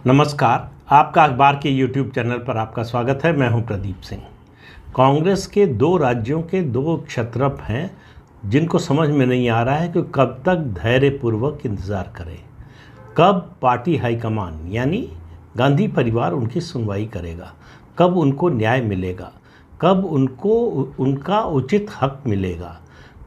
नमस्कार। आपका अखबार के YouTube चैनल पर आपका स्वागत है। मैं हूं प्रदीप सिंह। कांग्रेस के दो राज्यों के दो क्षत्रप हैं जिनको समझ में नहीं आ रहा है कि कब तक धैर्यपूर्वक इंतज़ार करें, कब पार्टी हाईकमान यानी गांधी परिवार उनकी सुनवाई करेगा, कब उनको न्याय मिलेगा, कब उनको उनका उचित हक मिलेगा,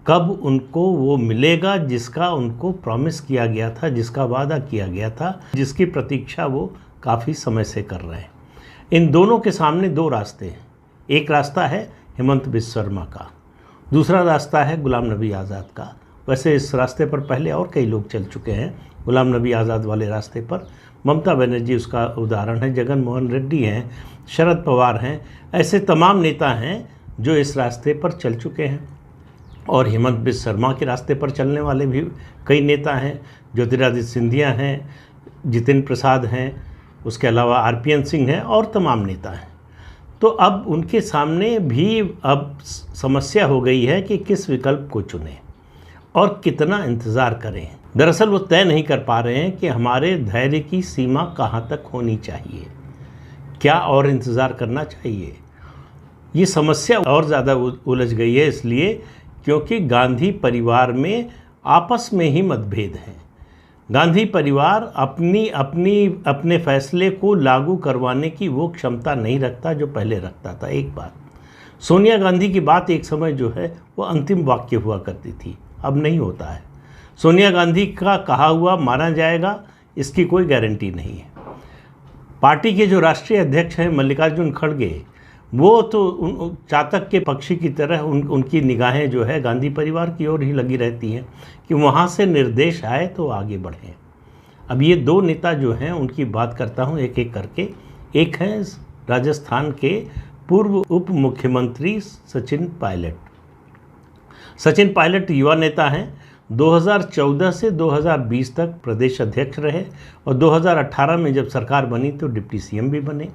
कब उनको वो मिलेगा जिसका उनको प्रॉमिस किया गया था, जिसका वादा किया गया था, जिसकी प्रतीक्षा वो काफ़ी समय से कर रहे हैं। इन दोनों के सामने दो रास्ते हैं। एक रास्ता है हेमंत बिस्वा शर्मा का, दूसरा रास्ता है गुलाम नबी आज़ाद का। वैसे इस रास्ते पर पहले और कई लोग चल चुके हैं। गुलाम नबी आज़ाद वाले रास्ते पर ममता बनर्जी उसका उदाहरण है, जगन मोहन रेड्डी हैं, शरद पवार हैं, ऐसे तमाम नेता हैं जो इस रास्ते पर चल चुके हैं। और हेमंत बिस्वा शर्मा के रास्ते पर चलने वाले भी कई नेता हैं। ज्योतिरादित्य सिंधिया हैं, जितेंद्र प्रसाद हैं, उसके अलावा आरपीएन सिंह हैं और तमाम नेता हैं। तो अब उनके सामने भी अब समस्या हो गई है कि किस विकल्प को चुनें और कितना इंतज़ार करें। दरअसल वो तय नहीं कर पा रहे हैं कि हमारे धैर्य की सीमा कहाँ तक होनी चाहिए, क्या और इंतज़ार करना चाहिए। ये समस्या और ज़्यादा उलझ गई है इसलिए क्योंकि गांधी परिवार में आपस में ही मतभेद हैं। गांधी परिवार अपने फैसले को लागू करवाने की वो क्षमता नहीं रखता जो पहले रखता था। एक बात, सोनिया गांधी की बात एक समय जो है वो अंतिम वाक्य हुआ करती थी, अब नहीं होता है। सोनिया गांधी का कहा हुआ माना जाएगा, इसकी कोई गारंटी नहीं है। पार्टी के जो राष्ट्रीय अध्यक्ष हैं मल्लिकार्जुन खड़गे, वो तो चातक के पक्षी की तरह उनकी निगाहें जो है गांधी परिवार की ओर ही लगी रहती हैं कि वहाँ से निर्देश आए तो आगे बढ़ें। अब ये दो नेता जो हैं उनकी बात करता हूँ एक एक करके। एक हैं राजस्थान के पूर्व उप मुख्यमंत्री सचिन पायलट। सचिन पायलट युवा नेता हैं। 2014 से 2020 तक प्रदेश अध्यक्ष रहे और 2018 में जब सरकार बनी तो डिप्टी सीएम भी बने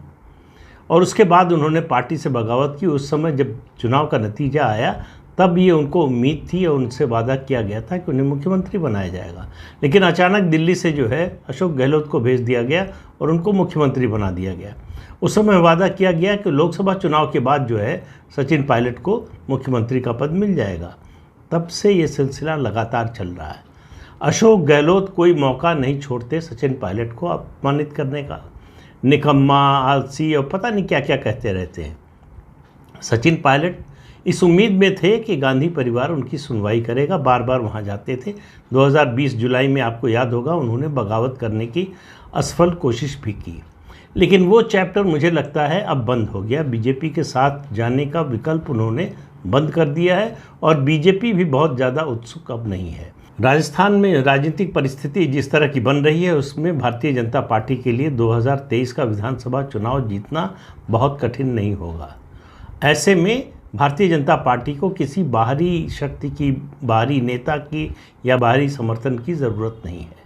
और उसके बाद उन्होंने पार्टी से बगावत की। उस समय जब चुनाव का नतीजा आया तब ये उनको उम्मीद थी और उनसे वादा किया गया था कि उन्हें मुख्यमंत्री बनाया जाएगा, लेकिन अचानक दिल्ली से जो है अशोक गहलोत को भेज दिया गया और उनको मुख्यमंत्री बना दिया गया। उस समय वादा किया गया कि लोकसभा चुनाव के बाद जो है सचिन पायलट को मुख्यमंत्री का पद मिल जाएगा। तब से ये सिलसिला लगातार चल रहा है। अशोक गहलोत कोई मौका नहीं छोड़ते सचिन पायलट को अपमानित करने का, निकम्मा, आलसी और पता नहीं क्या क्या कहते रहते हैं। सचिन पायलट इस उम्मीद में थे कि गांधी परिवार उनकी सुनवाई करेगा, बार बार वहां जाते थे। 2020 जुलाई में आपको याद होगा उन्होंने बगावत करने की असफल कोशिश भी की, लेकिन वो चैप्टर मुझे लगता है अब बंद हो गया। बीजेपी के साथ जाने का विकल्प उन्होंने बंद कर दिया है और बीजेपी भी बहुत ज़्यादा उत्सुक अब नहीं है। राजस्थान में राजनीतिक परिस्थिति जिस तरह की बन रही है उसमें भारतीय जनता पार्टी के लिए 2023 का विधानसभा चुनाव जीतना बहुत कठिन नहीं होगा। ऐसे में भारतीय जनता पार्टी को किसी बाहरी शक्ति की, बाहरी नेता की या बाहरी समर्थन की ज़रूरत नहीं है।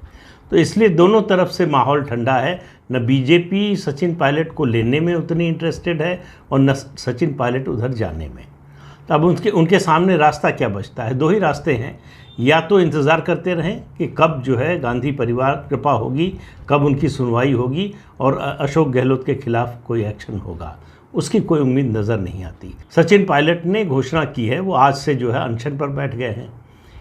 तो इसलिए दोनों तरफ से माहौल ठंडा है। न बीजेपी सचिन पायलट को लेने में उतनी इंटरेस्टेड है और न सचिन पायलट उधर जाने में। तो अब उनके सामने रास्ता क्या बचता है? दो ही रास्ते हैं। या तो इंतज़ार करते रहें कि कब जो है गांधी परिवार कृपा होगी, कब उनकी सुनवाई होगी और अशोक गहलोत के खिलाफ कोई एक्शन होगा, उसकी कोई उम्मीद नज़र नहीं आती। सचिन पायलट ने घोषणा की है, वो आज से जो है अनशन पर बैठ गए हैं।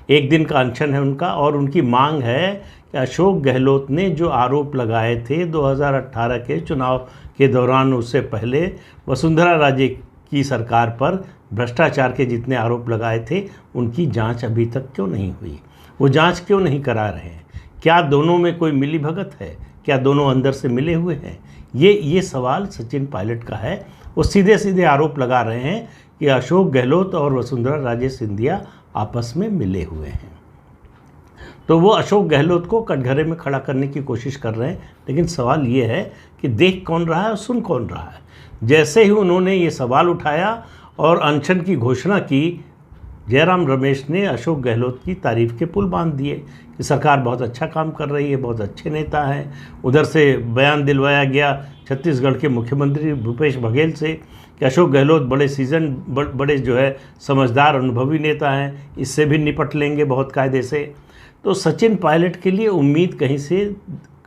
एक दिन का अनशन है उनका और उनकी मांग है कि अशोक गहलोत ने जो आरोप लगाए थे 2018 के चुनाव के दौरान, उससे पहले वसुंधरा राजे की सरकार पर भ्रष्टाचार के जितने आरोप लगाए थे उनकी जांच अभी तक क्यों नहीं हुई, वो जांच क्यों नहीं करा रहे हैं? क्या दोनों में कोई मिलीभगत है? क्या दोनों अंदर से मिले हुए हैं? ये सवाल सचिन पायलट का है। वो सीधे सीधे आरोप लगा रहे हैं कि अशोक गहलोत और वसुंधरा राजे सिंधिया आपस में मिले हुए हैं। तो वो अशोक गहलोत को कटघरे में खड़ा करने की कोशिश कर रहे हैं, लेकिन सवाल ये है कि देख कौन रहा है और सुन कौन रहा है। जैसे ही उन्होंने ये सवाल उठाया और अनशन की घोषणा की, जयराम रमेश ने अशोक गहलोत की तारीफ़ के पुल बांध दिए कि सरकार बहुत अच्छा काम कर रही है, बहुत अच्छे नेता हैं। उधर से बयान दिलवाया गया छत्तीसगढ़ के मुख्यमंत्री भूपेश बघेल से कि अशोक गहलोत बड़े बड़े जो है समझदार अनुभवी नेता हैं, इससे भी निपट लेंगे बहुत कायदे से। तो सचिन पायलट के लिए उम्मीद कहीं से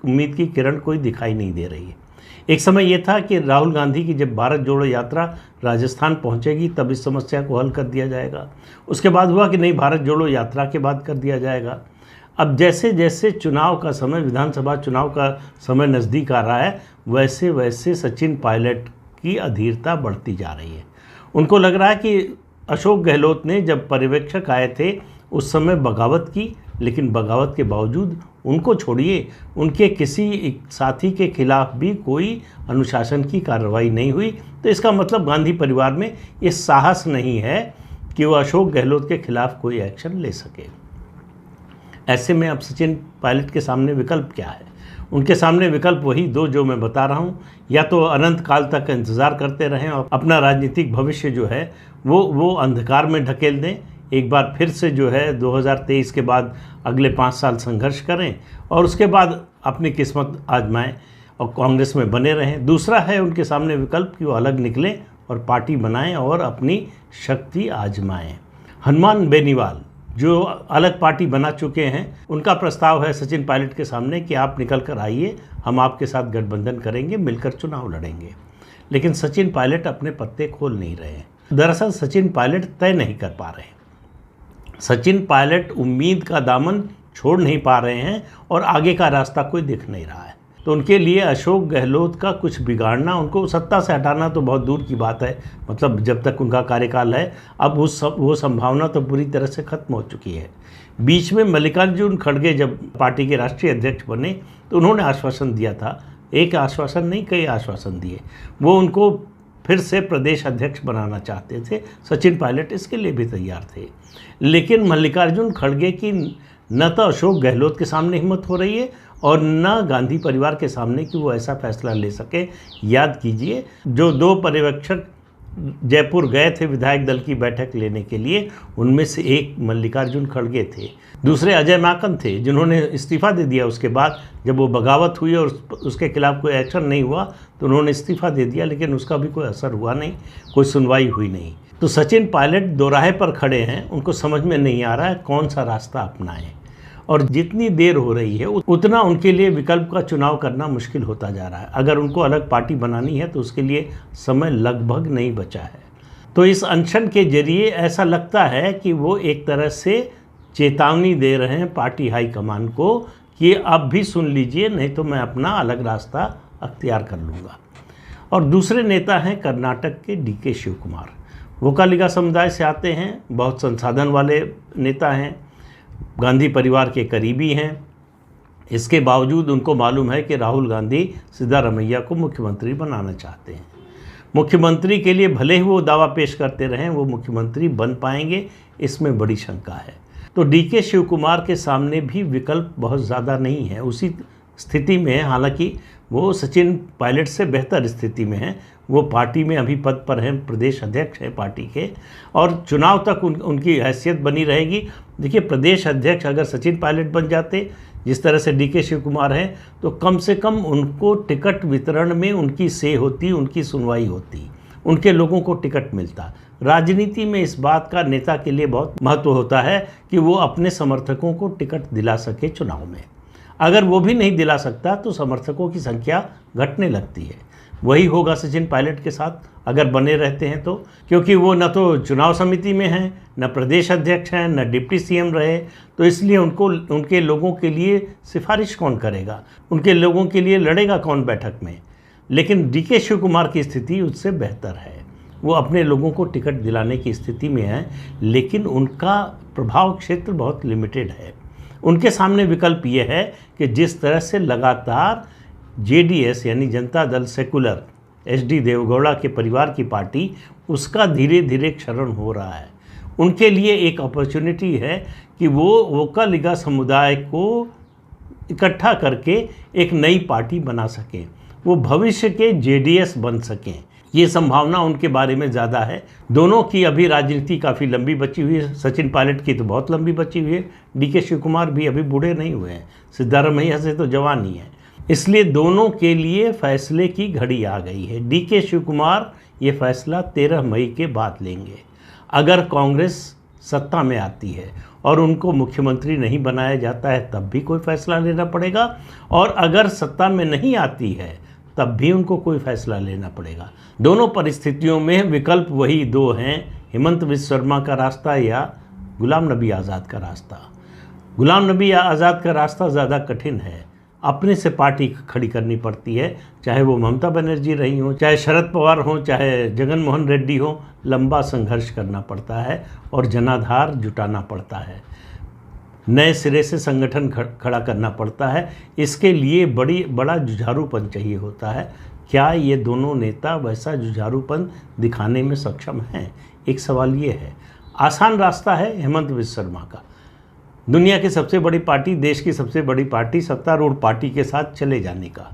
उम्मीद की किरण कोई दिखाई नहीं दे रही है। एक समय यह था कि राहुल गांधी की जब भारत जोड़ो यात्रा राजस्थान पहुंचेगी तब इस समस्या को हल कर दिया जाएगा। उसके बाद हुआ कि नहीं, भारत जोड़ो यात्रा के बाद कर दिया जाएगा। अब जैसे जैसे चुनाव का समय, विधानसभा चुनाव का समय नज़दीक आ रहा है, वैसे वैसे सचिन पायलट की अधीरता बढ़ती जा रही है। उनको लग रहा है कि अशोक गहलोत ने जब पर्यवेक्षक आए थे उस समय बगावत की, लेकिन बगावत के बावजूद उनको छोड़िए, उनके किसी साथी के खिलाफ भी कोई अनुशासन की कार्रवाई नहीं हुई। तो इसका मतलब गांधी परिवार में ये साहस नहीं है कि वो अशोक गहलोत के खिलाफ कोई एक्शन ले सके। ऐसे में अब सचिन पायलट के सामने विकल्प क्या है? उनके सामने विकल्प वही दो जो मैं बता रहा हूँ। या तो अनंत काल तक इंतज़ार करते रहें और अपना राजनीतिक भविष्य जो है वो अंधकार में ढकेल दें, एक बार फिर से जो है 2023 के बाद अगले 5 साल संघर्ष करें और उसके बाद अपनी किस्मत आजमाएं और कांग्रेस में बने रहें। दूसरा है उनके सामने विकल्प कि वो अलग निकलें और पार्टी बनाएं और अपनी शक्ति आजमाएं। हनुमान बेनीवाल जो अलग पार्टी बना चुके हैं, उनका प्रस्ताव है सचिन पायलट के सामने कि आप निकल कर आइए, हम आपके साथ गठबंधन करेंगे, मिलकर चुनाव लड़ेंगे। लेकिन सचिन पायलट अपने पत्ते खोल नहीं रहे हैं। दरअसल सचिन पायलट तय नहीं कर पा रहे हैं। सचिन पायलट उम्मीद का दामन छोड़ नहीं पा रहे हैं और आगे का रास्ता कोई दिख नहीं रहा है। तो उनके लिए अशोक गहलोत का कुछ बिगाड़ना, उनको सत्ता से हटाना तो बहुत दूर की बात है। मतलब जब तक उनका कार्यकाल है, अब वो संभावना तो पूरी तरह से खत्म हो चुकी है। बीच में मल्लिकार्जुन खड़गे जब पार्टी के राष्ट्रीय अध्यक्ष बने तो उन्होंने आश्वासन दिया था, एक आश्वासन नहीं कई आश्वासन दिए, वो उनको फिर से प्रदेश अध्यक्ष बनाना चाहते थे। सचिन पायलट इसके लिए भी तैयार थे, लेकिन मल्लिकार्जुन खड़गे की न तो अशोक गहलोत के सामने हिम्मत हो रही है और न गांधी परिवार के सामने कि वो ऐसा फैसला ले सके। याद कीजिए, जो 2 पर्यवेक्षक जयपुर गए थे विधायक दल की बैठक लेने के लिए, उनमें से एक मल्लिकार्जुन खड़गे थे, दूसरे अजय माकन थे जिन्होंने इस्तीफ़ा दे दिया। उसके बाद जब वो बगावत हुई और उसके खिलाफ कोई एक्शन नहीं हुआ तो उन्होंने इस्तीफ़ा दे दिया, लेकिन उसका भी कोई असर हुआ नहीं, कोई सुनवाई हुई नहीं। तो सचिन पायलट दोराहे पर खड़े हैं, उनको समझ में नहीं आ रहा है कौन सा रास्ता अपनाएं, और जितनी देर हो रही है उतना उनके लिए विकल्प का चुनाव करना मुश्किल होता जा रहा है। अगर उनको अलग पार्टी बनानी है तो उसके लिए समय लगभग नहीं बचा है। तो इस अनशन के जरिए ऐसा लगता है कि वो एक तरह से चेतावनी दे रहे हैं पार्टी हाईकमान को कि अब भी सुन लीजिए, नहीं तो मैं अपना अलग रास्ता अख्तियार कर लूँगा। और दूसरे नेता हैं कर्नाटक के DK शिव कुमार। वोकालिगा समुदाय से आते हैं, बहुत संसाधन वाले नेता हैं, गांधी परिवार के करीबी हैं। इसके बावजूद उनको मालूम है कि राहुल गांधी सिद्धारमैया को मुख्यमंत्री बनाना चाहते हैं। मुख्यमंत्री के लिए भले ही वो दावा पेश करते रहें, वो मुख्यमंत्री बन पाएंगे, इसमें बड़ी शंका है। तो DK शिव कुमार के सामने भी विकल्प बहुत ज़्यादा नहीं है, उसी स्थिति में है। हालांकि वो सचिन पायलट से बेहतर स्थिति में हैं, वो पार्टी में अभी पद पर हैं, प्रदेश अध्यक्ष हैं पार्टी के, और चुनाव तक उनकी हैसियत बनी रहेगी। देखिए, प्रदेश अध्यक्ष अगर सचिन पायलट बन जाते, जिस तरह से DK शिव कुमार हैं, तो कम से कम उनको टिकट वितरण में उनकी से होती, उनकी सुनवाई होती, उनके लोगों को टिकट मिलता। राजनीति में इस बात का नेता के लिए बहुत महत्व होता है कि वो अपने समर्थकों को टिकट दिला सके चुनाव में। अगर वो भी नहीं दिला सकता तो समर्थकों की संख्या घटने लगती है। वही होगा सचिन पायलट के साथ अगर बने रहते हैं तो, क्योंकि वो न तो चुनाव समिति में हैं, न प्रदेश अध्यक्ष हैं, न डिप्टी CM रहे, तो इसलिए उनको उनके लोगों के लिए सिफारिश कौन करेगा, उनके लोगों के लिए लड़ेगा कौन बैठक में। लेकिन DK शिव कुमार की स्थिति उससे बेहतर है, वो अपने लोगों को टिकट दिलाने की स्थिति में है, लेकिन उनका प्रभाव क्षेत्र बहुत लिमिटेड है। उनके सामने विकल्प ये है कि जिस तरह से लगातार JDS यानी जनता दल सेकुलर, HD देवगौड़ा के परिवार की पार्टी, उसका धीरे धीरे क्षरण हो रहा है। उनके लिए एक अपॉर्चुनिटी है कि वो वोकालिगा समुदाय को इकट्ठा करके एक नई पार्टी बना सकें, वो भविष्य के JDS बन सकें। ये संभावना उनके बारे में ज़्यादा है। दोनों की अभी राजनीति काफ़ी लंबी बची हुई है। सचिन पायलट की तो बहुत लंबी बची हुई है, DK शिव कुमार भी अभी बूढ़े नहीं हुए हैं, सिद्धारमैया से तो जवान ही है। इसलिए दोनों के लिए फैसले की घड़ी आ गई है। DK शिव कुमार ये फैसला 13 मई के बाद लेंगे। अगर कांग्रेस सत्ता में आती है और उनको मुख्यमंत्री नहीं बनाया जाता है तब भी कोई फैसला लेना पड़ेगा, और अगर सत्ता में नहीं आती है तब भी उनको कोई फैसला लेना पड़ेगा। दोनों परिस्थितियों में विकल्प वही दो हैं, हेमंत विश्व शर्मा का रास्ता या गुलाम नबी आज़ाद का रास्ता। गुलाम नबी आज़ाद का रास्ता ज़्यादा कठिन है, अपने से पार्टी खड़ी करनी पड़ती है, चाहे वो ममता बनर्जी रही हो, चाहे शरद पवार हो, चाहे जगन मोहन रेड्डी हो। लंबा संघर्ष करना पड़ता है और जनाधार जुटाना पड़ता है, नए सिरे से संगठन खड़ा करना पड़ता है। इसके लिए बड़ा जुझारूपन चाहिए होता है। क्या ये दोनों नेता वैसा जुझारूपन दिखाने में सक्षम हैं? एक सवाल ये है। आसान रास्ता है हेमंत विश्व शर्मा का, दुनिया की सबसे बड़ी पार्टी, देश की सबसे बड़ी पार्टी, सत्तारूढ़ पार्टी के साथ चले जाने का।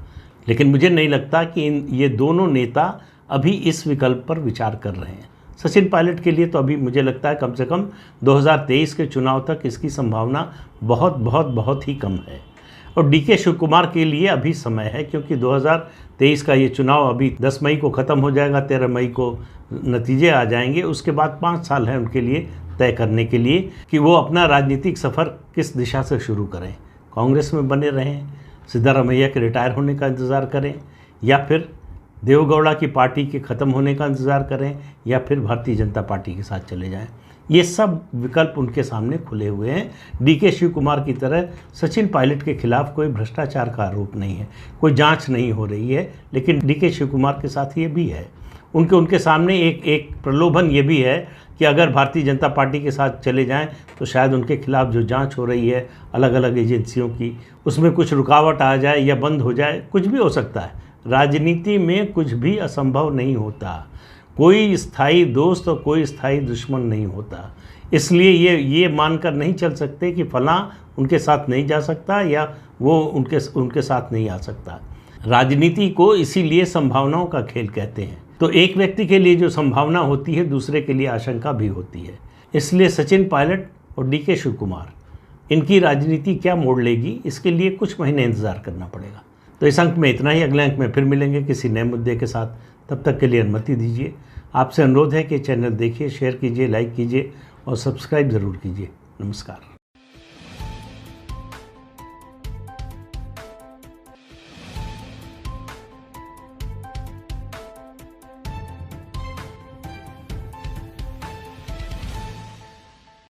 लेकिन मुझे नहीं लगता कि ये दोनों नेता अभी इस विकल्प पर विचार कर रहे हैं। सचिन पायलट के लिए तो अभी मुझे लगता है कम से कम 2023 के चुनाव तक इसकी संभावना बहुत ही कम है। और डीके शिव कुमार के लिए अभी समय है, क्योंकि 2023 का ये चुनाव अभी 10 मई को ख़त्म हो जाएगा, 13 मई को नतीजे आ जाएंगे। उसके बाद 5 साल हैं उनके लिए तय करने के लिए कि वो अपना राजनीतिक सफ़र किस दिशा से शुरू करें। कांग्रेस में बने रहें, सिद्धारमैया के रिटायर होने का इंतज़ार करें, या फिर देवेगौड़ा की पार्टी के ख़त्म होने का इंतज़ार करें, या फिर भारतीय जनता पार्टी के साथ चले जाएं। ये सब विकल्प उनके सामने खुले हुए हैं। डीके शिव कुमार की तरह सचिन पायलट के खिलाफ कोई भ्रष्टाचार का आरोप नहीं है, कोई जांच नहीं हो रही है, लेकिन डीके शिव कुमार के साथ ये भी है। उनके सामने एक प्रलोभन ये भी है कि अगर भारतीय जनता पार्टी के साथ चले जाएं तो शायद उनके खिलाफ जो जांच हो रही है अलग अलग एजेंसियों की, उसमें कुछ रुकावट आ जाए या बंद हो जाए, कुछ भी हो सकता है। राजनीति में कुछ भी असंभव नहीं होता, कोई स्थायी दोस्त और कोई स्थायी दुश्मन नहीं होता। इसलिए ये मानकर नहीं चल सकते कि फलां उनके साथ नहीं जा सकता या वो उनके साथ नहीं आ सकता। राजनीति को इसीलिए संभावनाओं का खेल कहते हैं। तो एक व्यक्ति के लिए जो संभावना होती है, दूसरे के लिए आशंका भी होती है। इसलिए सचिन पायलट और डीके शिव कुमार, इनकी राजनीति क्या मोड़ लेगी, इसके लिए कुछ महीने इंतज़ार करना पड़ेगा। तो इस अंक में इतना ही। अगले अंक में फिर मिलेंगे किसी नए मुद्दे के साथ। तब तक के लिए अनुमति दीजिए। आपसे अनुरोध है कि चैनल देखिए, शेयर कीजिए, लाइक कीजिए और सब्सक्राइब ज़रूर कीजिए। नमस्कार।